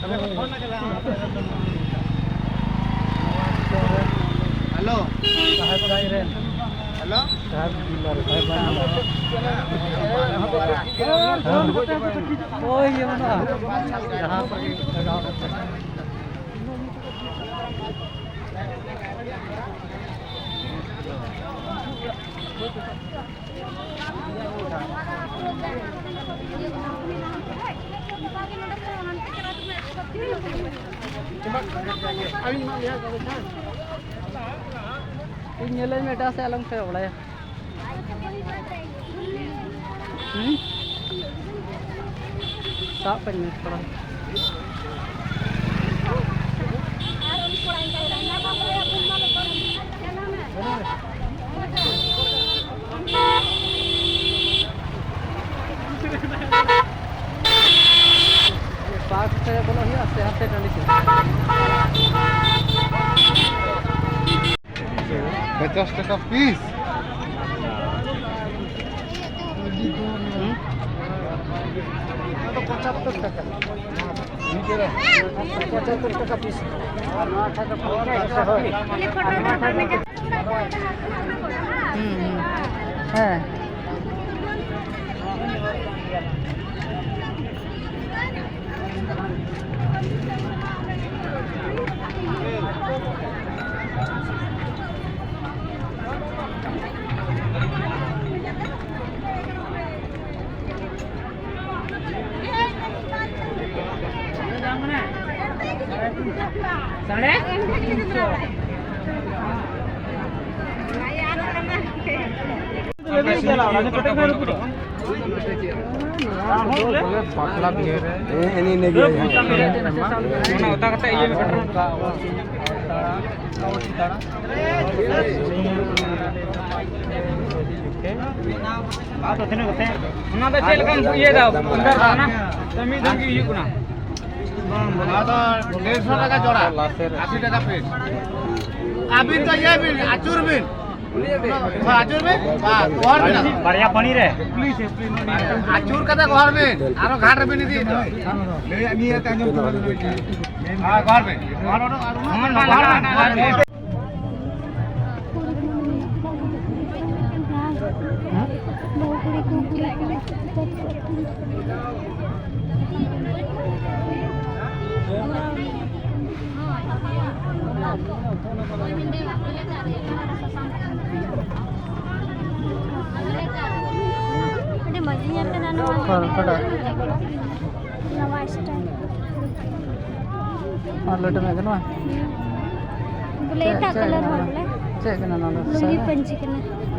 hello hello oh iya mana जहाँ पर लगाओ nyalain meta saya lang saya boleh tak pengen sekarang park saya बोला ही sehat से डाली से 50 টাকা পিস तो 75 টাকা 75 টাকা পিস হ্যাঁ साढ़े पतला भी है ini lagi mana otak kata iya तो थे ना तो चल कम ये दाओ अंदर था ना जमीन दम की ये गुना तो 150 টাকা জোড়া 80 টাকা পিস আবিন তো ये बिन आचूर बिन आचूर बिन घर बिन बढ़िया बनी रे आचूर कदा घर बिन आरो घाट बिन दी तो ले निया त अंजम हां घर बिन घर लट में ब्लैक कलर वाला चेक ना लुंगी पंची के